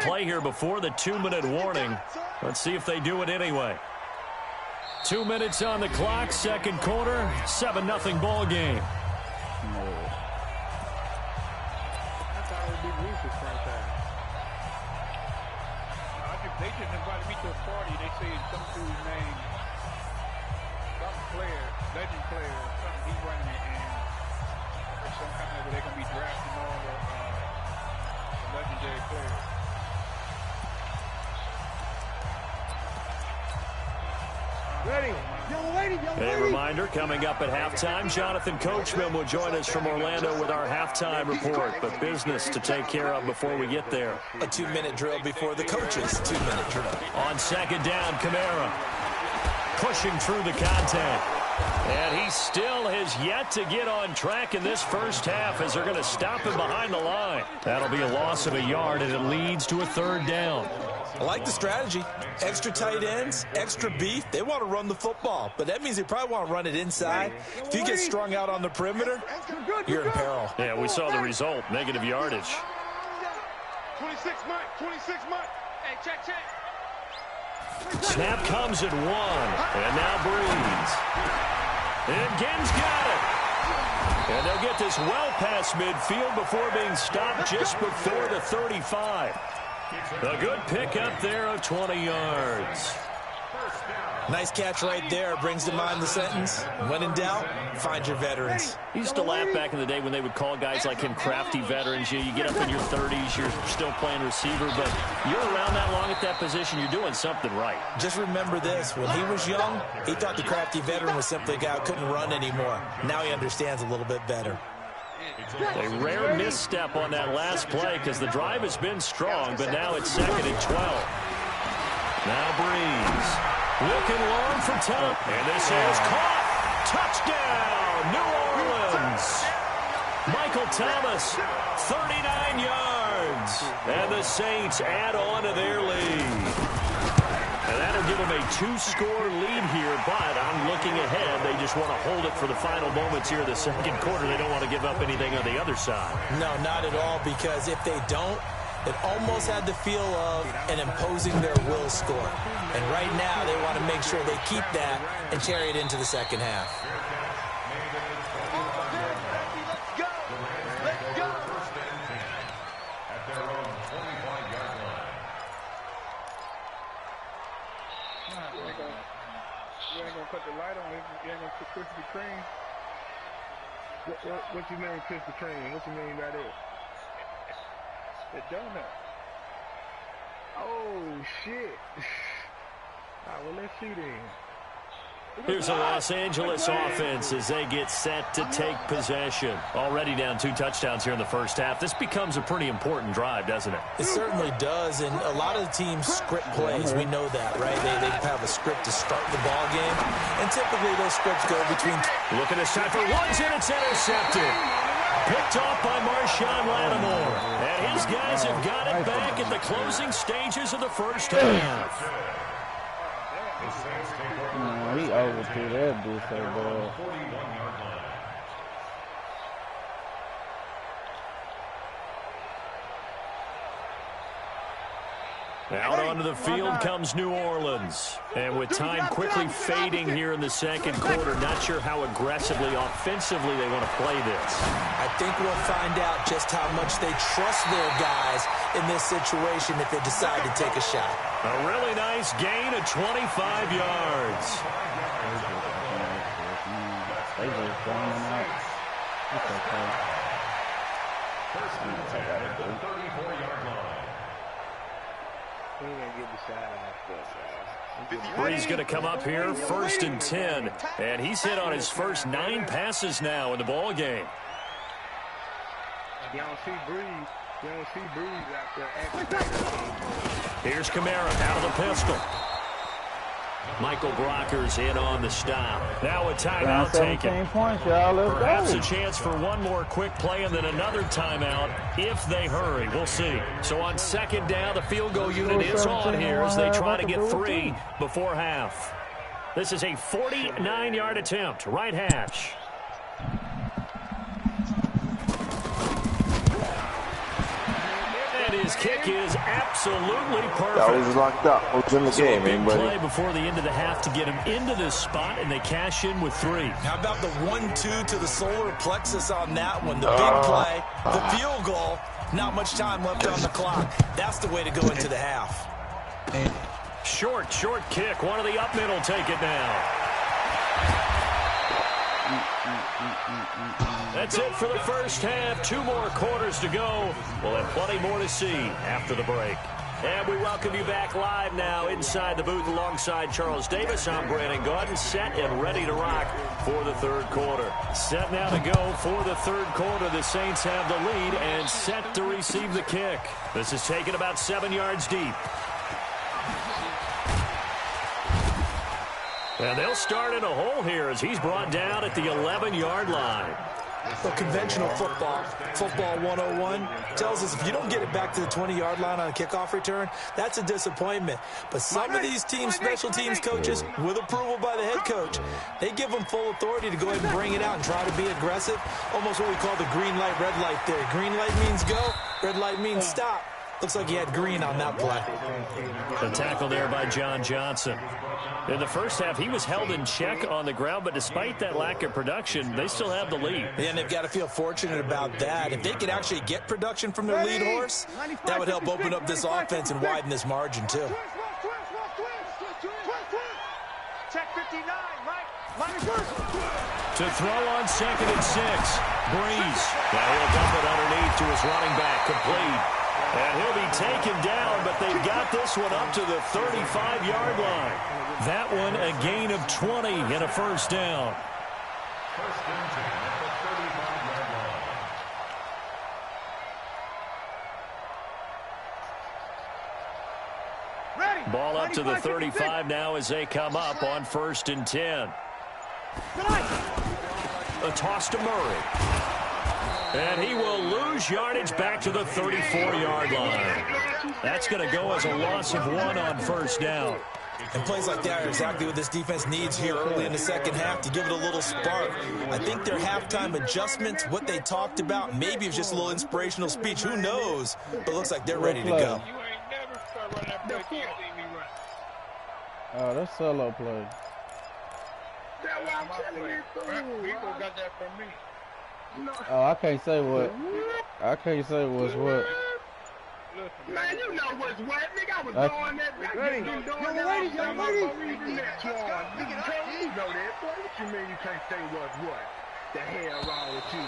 play here before the 2-minute warning. Let's see if they do it anyway. 2 minutes on the clock, second quarter, 7-0 ball game. They just invited me to a party. They say some dude's name, some player, legend player, something. He's running it, and some kind of they're gonna be drafting all the legendary players. Ready. A reminder, coming up at halftime, Jonathan Coachman will join us from Orlando with our halftime report, but business to take care of before we get there. A 2-minute drill before the coaches' 2-minute drill. On second down, Kamara pushing through the contact. And he still has yet to get on track in this first half as they're going to stop him behind the line. That'll be a loss of a yard, and it leads to a third down. I like the strategy. Extra tight ends, extra beef. They want to run the football, but that means they probably want to run it inside. If you get strung out on the perimeter, you're in peril. Yeah, we saw the result, negative yardage. 26 Mike. Hey, check. Snap comes at 1, and now Breeze. And Ginn's got it. And they'll get this well past midfield before being stopped just before the 35. A good pickup there of 20 yards. Nice catch right there. Brings to mind the sentence, when in doubt, find your veterans. He used to laugh back in the day when they would call guys like him crafty veterans. You get up in your 30s, you're still playing receiver, but you're around that long at that position, you're doing something right. Just remember this. When he was young, he thought the crafty veteran was simply a guy who couldn't run anymore. Now he understands a little bit better. A rare misstep on that last play because the drive has been strong, but now it's 2nd and 12. Now Breeze looking long for Tom, and this is caught. Touchdown, New Orleans. Michael Thomas, 39 yards, and the Saints add on to their lead. And that'll give them a 2-score lead here, but I'm looking ahead. They just want to hold it for the final moments here of the second quarter. They don't want to give up anything on the other side. No, not at all, because if they don't, it almost had the feel of an imposing their will score. And right now, they want to make sure they keep that and carry it into the second half. Put the light on it. You ain't gonna put Krispy Kreme. What you mean Krispy Kreme? What you mean by that? The donut. Oh shit. Alright, well let's see then. Here's the Los Angeles offense as they get set to take possession. Already down 2 touchdowns here in the first half. This becomes a pretty important drive, doesn't it? It certainly does, and a lot of the teams script plays. We know that, right? They have a script to start the ball game, and typically those scripts go between... Looking to shot for one's and it's intercepted. Picked off by Marshawn Lattimore. And his guys have got it back at the closing stages of the first half. He overthrew that dude so bad. Out onto the field comes New Orleans. And with time quickly fading here in the second quarter, not sure how aggressively, offensively they want to play this. I think we'll find out just how much they trust their guys in this situation if they decide to take a shot. A really nice gain of 25 yards. They just going out. It's okay. Bree's going to come up here, 1st and 10. And he's hit on his first 9 passes now in the ball game. You don't see Breeze. You don't see Breeze out there. Here's Kamara out of the pistol. Michael Brocker's in on the stop. Now a timeout taken. Points, y'all. Let's Perhaps go. a chance for one more quick play and then another timeout if they hurry. We'll see. So on second down, the field goal unit is on here as they try to get 3 before half. This is a 49-yard attempt. Right hash. And his kick is absolutely perfect. That was locked up. It was in the game, a big anybody? play before the end of the half to get him into this spot, and they cash in with 3. How about the 1-2 to the solar plexus on that one? The big play, the field goal, not much time left on the clock. That's the way to go into the half. Short kick. One of the up men will take it now. That's it for the first half. 2 more quarters to go. We'll have plenty more to see after the break. And we welcome you back live now inside the booth alongside Charles Davis. I'm Brandon Gordon, set and ready to rock for the third quarter. Set now to go for the third quarter. The Saints have the lead and set to receive the kick. This is taken about 7 yards deep. And they'll start in a hole here as he's brought down at the 11-yard line. Well, conventional football 101, tells us if you don't get it back to the 20-yard line on a kickoff return, that's a disappointment. But some of these teams, special teams coaches, with approval by the head coach, they give them full authority to go ahead and bring it out and try to be aggressive. Almost what we call the green light, red light theory. Green light means go, red light means stop. Looks like he had green on that play. The tackle there by John Johnson. In the first half, he was held in check on the ground, but despite that lack of production, they still have the lead. And they've got to feel fortunate about that. If they could actually get production from their lead horse, that would help open up this offense and widen this margin, too. Check 59, right? To throw on 2nd and 6. Breeze. Now he'll dump it underneath to his running back, complete. And he'll be taken down, but they've got this one up to the 35-yard line. That one a gain of 20 and a first down. Ball up to the 35 now as they come up on 1st and 10. A toss to Murray. And he will lose yardage back to the 34-yard line. That's going to go as a loss of 1 on first down. And plays like that are exactly what this defense needs here early in the second half to give it a little spark. I think their halftime adjustments, what they talked about, maybe it's just a little inspirational speech. Who knows? But it looks like they're ready to go. You ain't never start running that play. You see me run. Oh, that's solo play. That's why I'm telling you. People got that from me. Oh, I can't say what. I can't say what's what. Man, you know what's what. Nigga, I was doing that. Ready. Young lady. You know that. Boy, what you mean you can't say what's what? The hell wrong with you?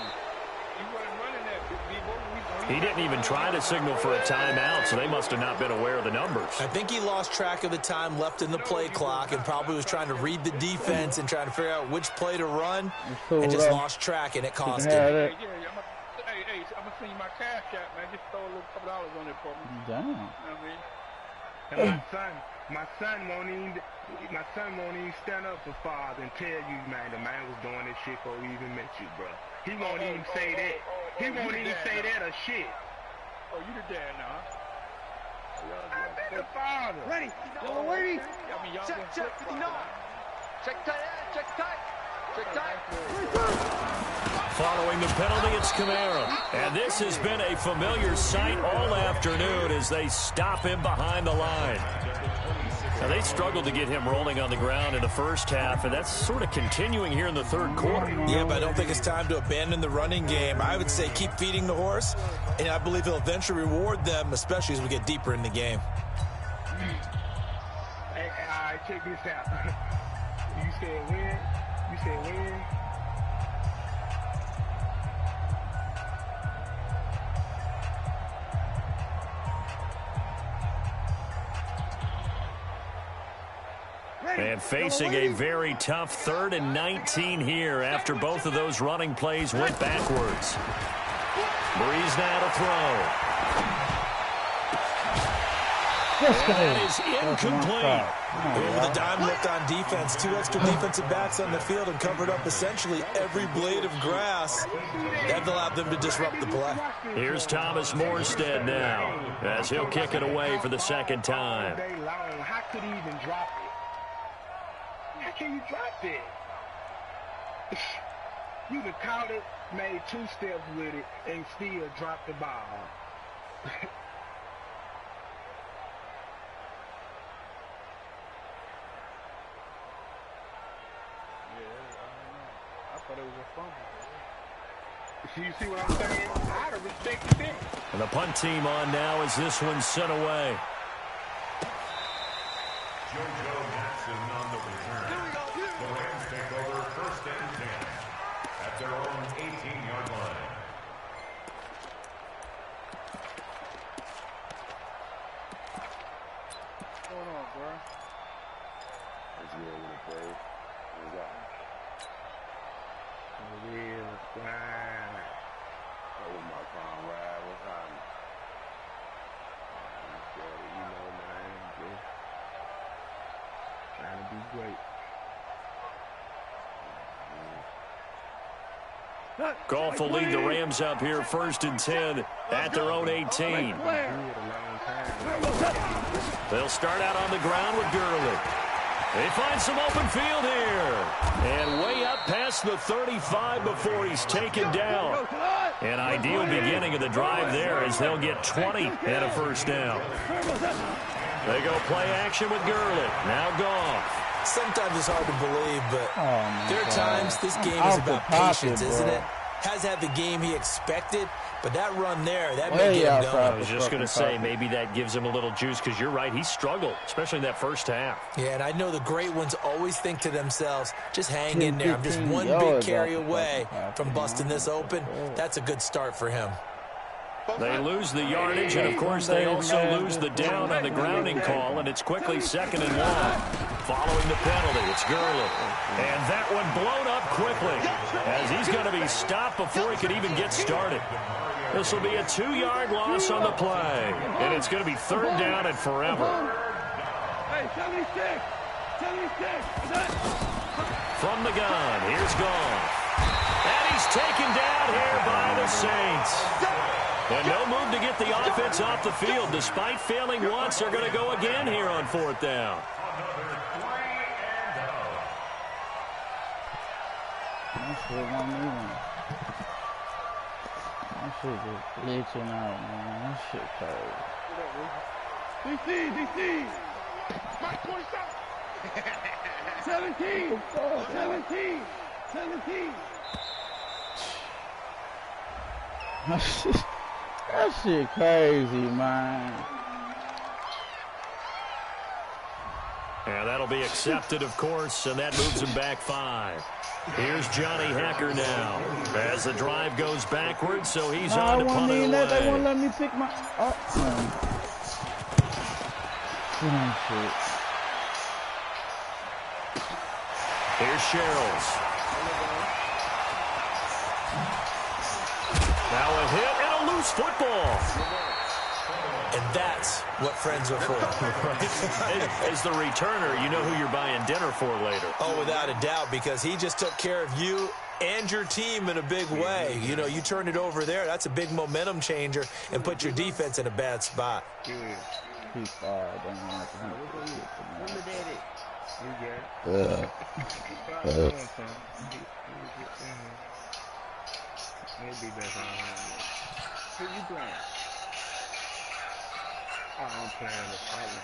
You wasn't running that, B-boy. He didn't even try to signal for a timeout, so they must have not been aware of the numbers. I think he lost track of the time left in the play clock and probably was trying to read the defense and trying to figure out which play to run and just lost track, and it cost him. Hey, I'm going to send you my cash app, man. Just throw a little couple dollars on it for me. Damn. You know what I mean? And my son won't even stand up for father and tell you, man, the man was doing this shit before we even met you, bro. He won't even say that. He won't even say that or shit. Oh, you the dad now, huh? I bet the father. Ready. Young lady. I mean, y'all Check 59. Check tight. Check tight. Check tight. Following the penalty, it's Kamara. And this has been a familiar sight all afternoon as they stop him behind the line. Now, they struggled to get him rolling on the ground in the first half, and that's sort of continuing here in the third quarter. Yeah, but I don't think it's time to abandon the running game. I would say keep feeding the horse, and I believe he'll eventually reward them, especially as we get deeper in the game. Hey, all right, check this out. You said when? You said when? And facing a very tough 3rd and 19 here after both of those running plays went backwards. Breeze now to throw. That is incomplete. With a dime left on defense, 2 extra defensive backs on the field and covered up essentially every blade of grass. That allowed them to disrupt the play. Here's Thomas Morstead now as he'll kick it away for the second time. How could he even drop it? How can you drop it? You could caught it, made 2 steps with it, and still dropped the ball. You see what I'm saying? I'd have respected it. And the punt team on now as this one's sent away. JoJo Jackson on the return. The Rams take over 1st and 10 at their own 18-yard line. What's going on, bro? It's real when it plays. What's up? Real fine. Oh, my comrade. What's happening? You know, man, just trying to be great. Goff will lead the Rams up here 1st and 10 at their own 18. They'll start out on the ground with Gurley. They find some open field here. And way up past the 35 before he's taken down. An ideal beginning of the drive there as they'll get 20 and a 1st down. They go play action with Gurley. Now Goff. Sometimes it's hard to believe, but there are times this game is about patience, isn't it? Has had the game he expected, but that run there, that may get him going. I was just going to say, maybe that gives him a little juice, because you're right, he struggled, especially in that first half. Yeah, and I know the great ones always think to themselves, just hang in there. I'm just one big carry away from busting this open. That's a good start for him. They lose the yardage, and, of course, they also lose the down on the grounding call, and it's quickly 2nd and long. Following the penalty, it's Gurley. And that one blown up quickly as he's going to be stopped before he could even get started. This will be a 2-yard loss on the play, and it's going to be 3rd down and forever. Hey, 76! 76! From the gun, here's Goff. And he's taken down here by the Saints. And no move to get the offense off the field. Despite failing once, they're going to go again here on 4th down. That shit just glitching out, man. That shit crazy. DC! Mike 27! 17! That shit crazy, man. And that'll be accepted, of course, and that moves him back 5. Here's Johnny Hacker now as the drive goes backwards, so he's on to punt it away. They won't let me pick my... shit. Here's Sherrills. Now a hit and a loose football. And that's what friends are for. As the returner, you know who you're buying dinner for later. Oh, without a doubt, because he just took care of you and your team in a big way. You know, you turned it over there. That's a big momentum changer and put your defense in a bad spot. He's far. I don't know Who you playing? I'm playing the fighter.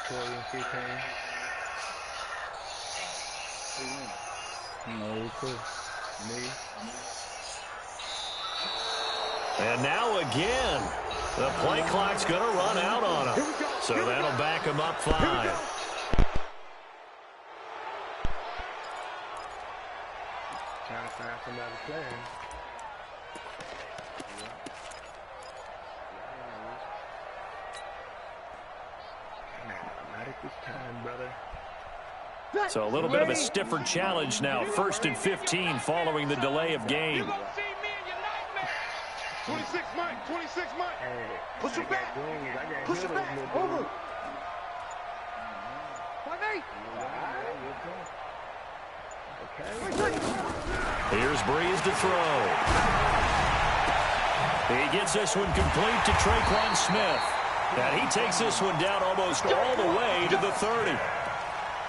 Torrian15's. No, you could. Me. And now again, the play clock's going to run out on him. So that'll back him up 5. Trying to find somebody playing. Not at this time, brother. So a little bit of a stiffer challenge now. 1st and 15 following the delay of game. 26 Mike! 26 Mike! Hey, Push it back! Push it back! Over! 5-8! Here's Breeze to throw. He gets this one complete to Traquan Smith. And he takes this one down almost all the way to the 30.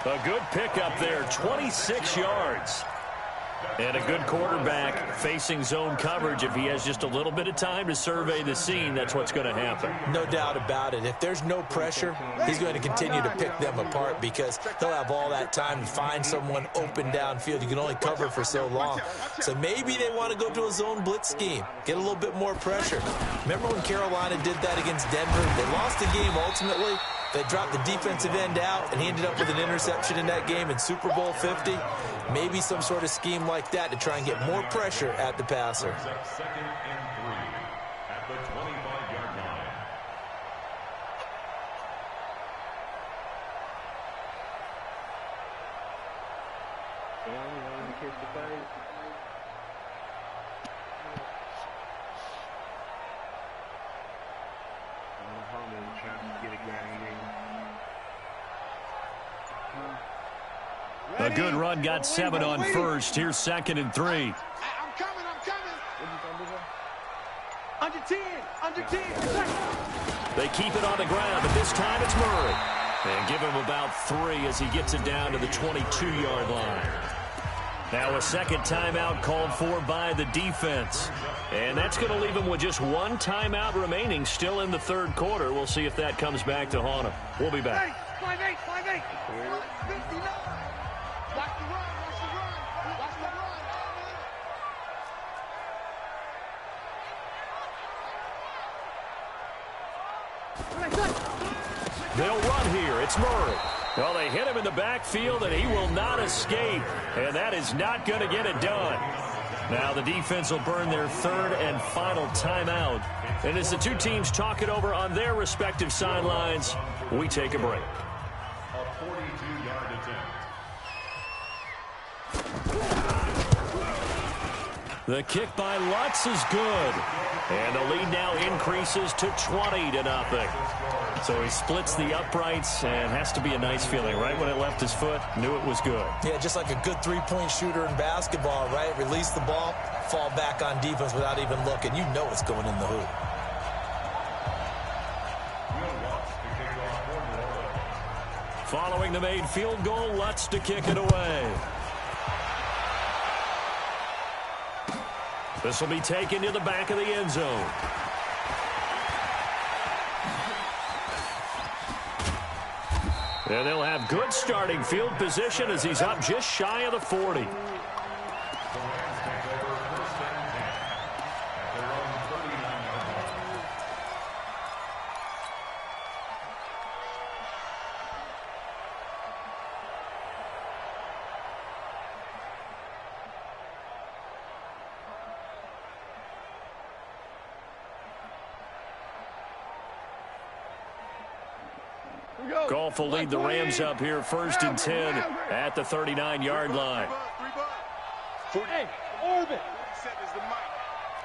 A good pickup there, 26 yards. And a good quarterback facing zone coverage, if he has just a little bit of time to survey the scene, that's what's going to happen. No doubt about it. If there's no pressure, he's going to continue to pick them apart because he'll have all that time to find someone open downfield. You can only cover for so long. So maybe they want to go to a zone blitz scheme, get a little bit more pressure. Remember when Carolina did that against Denver? They lost the game ultimately. They dropped the defensive end out, and he ended up with an interception in that game in Super Bowl 50. Maybe some sort of scheme like that to try and get more pressure at the passer. Second and 3 at the 25-yard line. A good run got 7 on first. Here's 2nd and 3. I'm coming. Under 10. They keep it on the ground, but this time it's Murray. And give him about 3 as he gets it down to the 22-yard line. Now a second timeout called for by the defense. And that's going to leave him with just 1 timeout remaining still in the third quarter. We'll see if that comes back to haunt him. We'll be back. 5-8. 59. Watch the run. They'll run here. It's Murray. Well, they hit him in the backfield, and he will not escape. And that is not going to get it done. Now the defense will burn their 3rd and final timeout. And as the two teams talk it over on their respective sidelines, we take a break. A 42-yard attempt. The kick by Lutz is good. And the lead now increases to 20-0. So he splits the uprights, and has to be a nice feeling. Right when it left his foot, knew it was good. Yeah, just like a good three-point shooter in basketball, right? Release the ball, fall back on defense without even looking. You know it's going in the hoop. Following the made field goal, Lutz to kick it away. This will be taken to the back of the end zone. And they'll have good starting field position as he's up just shy of the 40. Goff will lead the Rams up here 1st and 10 at the 39-yard line. Hey, orbit.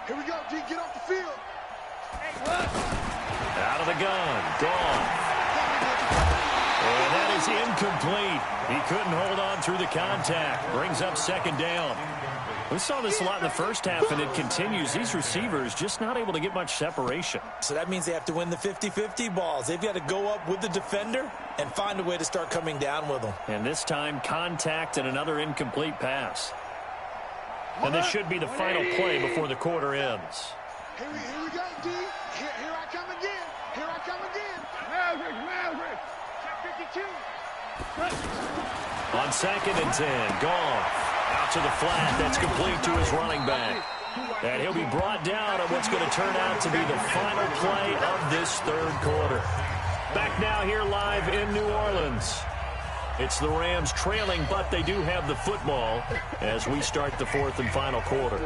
Here we go, D. Get off the field. Out of the gun. Goff. And that is incomplete. He couldn't hold on through the contact. Brings up 2nd down. We saw this a lot in the first half, and it continues. These receivers just not able to get much separation. So that means they have to win the 50-50 balls. They've got to go up with the defender and find a way to start coming down with them. And this time, contact and another incomplete pass. And this should be the final play before the quarter ends. Here we go, D. Here I come again. Maverick. Check 52. On 2nd and 10, Goff. Out to the flat. That's complete to his running back. And he'll be brought down on what's going to turn out to be the final play of this third quarter. Back now here live in New Orleans. It's the Rams trailing, but they do have the football as we start the 4th and final quarter.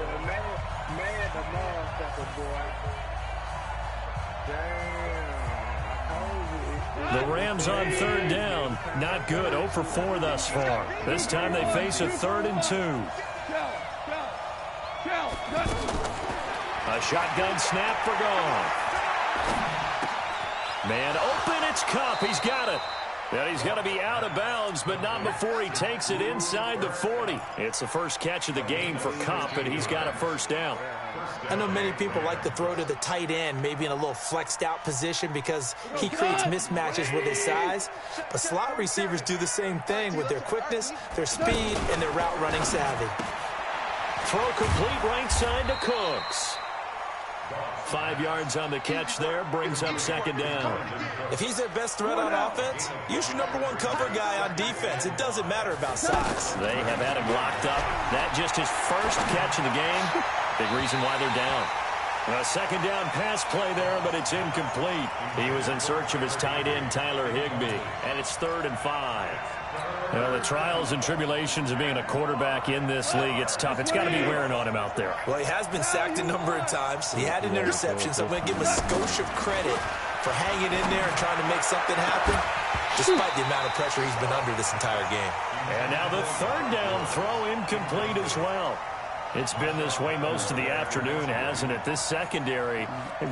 The Rams on 3rd down. Not good. 0 for 4 thus far. This time they face a 3rd and 2. A shotgun snap for Goff. Man open. It's Kupp. He's got it. And he's going to be out of bounds, but not before he takes it inside the 40. It's the first catch of the game for Kupp, and he's got a 1st down. I know many people like to throw to the tight end, maybe in a little flexed out position because he creates mismatches with his size. But slot receivers do the same thing with their quickness, their speed, and their route running savvy. Throw complete right side to Cooks. 5 yards on the catch there, brings up second down. If he's their best threat on offense, use your #1 cover guy on defense. It doesn't matter about size. They have had him locked up. That just his first catch of the game. Big reason why they're down. A second down pass play there, but it's incomplete. He was in search of his tight end, Tyler Higbee, and it's 3rd and 5. Well, the trials and tribulations of being a quarterback in this league, it's tough. It's got to be wearing on him out there. Well, he has been sacked a number of times. He had an interception, so I'm going to give him a skosh of credit for hanging in there and trying to make something happen, despite the amount of pressure he's been under this entire game. And now the 3rd down throw incomplete as well. It's been this way most of the afternoon, hasn't it? This secondary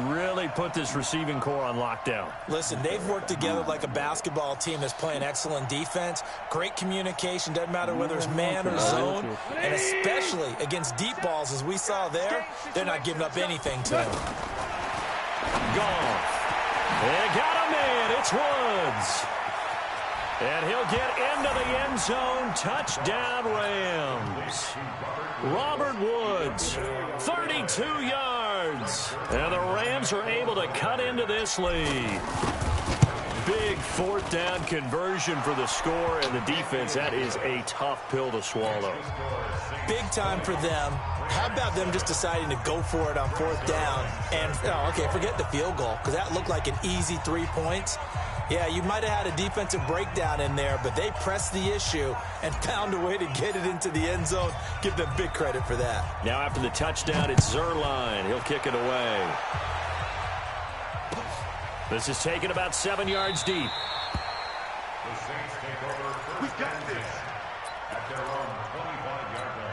really put this receiving core on lockdown. Listen, they've worked together like a basketball team that's playing excellent defense. Great communication, doesn't matter whether it's man or zone. And especially against deep balls, as we saw there, they're not giving up anything to him. Gone. They got him in. It's Woods. And he'll get into the end zone. Touchdown, Rams. Robert Woods, 32 yards. And the Rams are able to cut into this lead. Big 4th down conversion for the score, and the defense, that is a tough pill to swallow. Big time for them. How about them just deciding to go for it on 4th down? And, okay, forget the field goal, because that looked like an easy 3 points. Yeah, you might have had a defensive breakdown in there, but they pressed the issue and found a way to get it into the end zone. Give them big credit for that. Now after the touchdown, it's Zerline. He'll kick it away. This is taken about 7 yards deep. The Saints take over first and 10 at their own 25-yard line.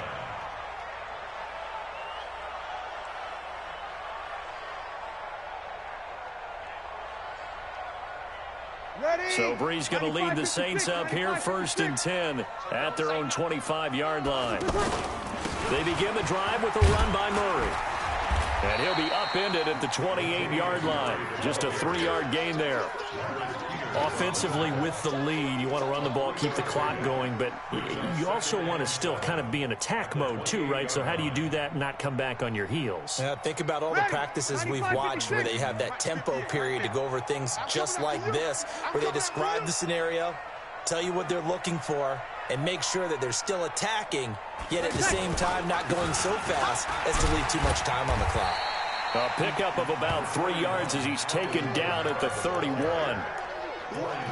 So Bree's going to lead the Saints up here 1st and 10 at their own 25-yard line. They begin the drive with a run by Murray. And he'll be upended at the 28-yard line. Just a 3-yard gain there. Offensively with the lead, you want to run the ball, keep the clock going, but you also want to still kind of be in attack mode too, right? So how do you do that and not come back on your heels? Yeah, think about all the practices we've watched where they have that tempo period to go over things just like this, where they describe the scenario, tell you what they're looking for, and make sure that they're still attacking, yet at the same time not going so fast as to leave too much time on the clock. A pickup of about 3 yards as he's taken down at the 31.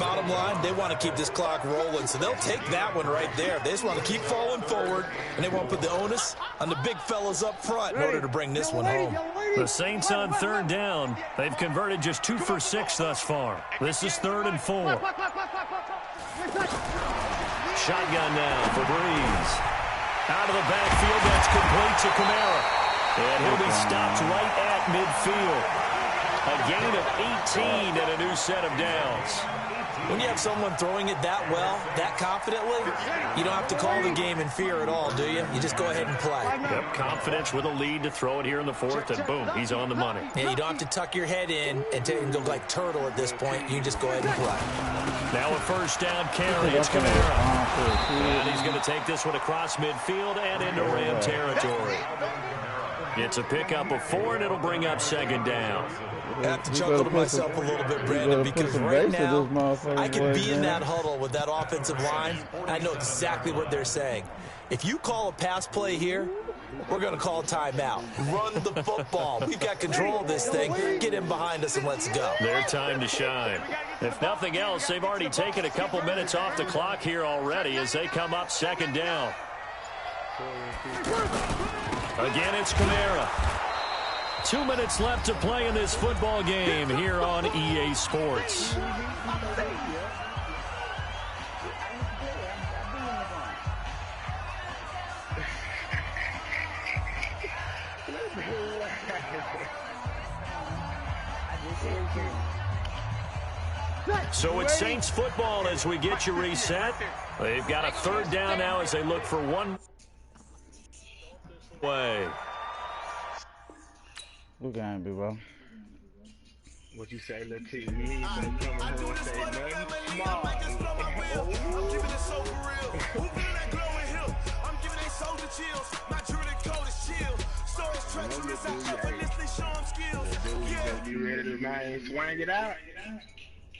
Bottom line, they want to keep this clock rolling, so they'll take that one right there. They just want to keep falling forward, and they want to put the onus on the big fellas up front in order to bring this one home. The Saints on 3rd down. They've converted just 2 for 6 thus far. This is 3rd and 4. Shotgun now for Breeze. Out of the backfield, that's complete to Kamara. And he'll be stopped right at midfield. A gain of 18 and a new set of downs. When you have someone throwing it that well, that confidently, you don't have to call the game in fear at all, do you? You just go ahead and play. Yep, confidence with a lead to throw it here in the 4th, and boom, he's on the money. Yeah, you don't have to tuck your head in and go like turtle at this point. You just go ahead and play. Now a 1st down carry. It's Kamara. And he's going to take this one across midfield and into Ram territory. It's a pickup of 4, and it'll bring up 2nd down. I have to chuckle to myself a little bit, Brandon, because right now I could be in that huddle with that offensive line. I know exactly what they're saying. If you call a pass play here, we're going to call a timeout. Run the football. We've got control of this thing. Get in behind us and let's go. Their time to shine. If nothing else, they've already taken a couple minutes off the clock here already as they come up 2nd down. Again, it's Kamara. 2 minutes left to play in this football game here on EA Sports. So it's Saints football as we get you reset. They've got a 3rd down now as they look for one way. What game, big bro? What you say, little T? You ain't gonna come in here and say nothing small. I'm giving it so for real. Who feel that glow in him? I'm giving they soldier chills. My jewelry coat is chill. So treacherous, I effortlessly show him skills. Yeah. You ready to man swing it out?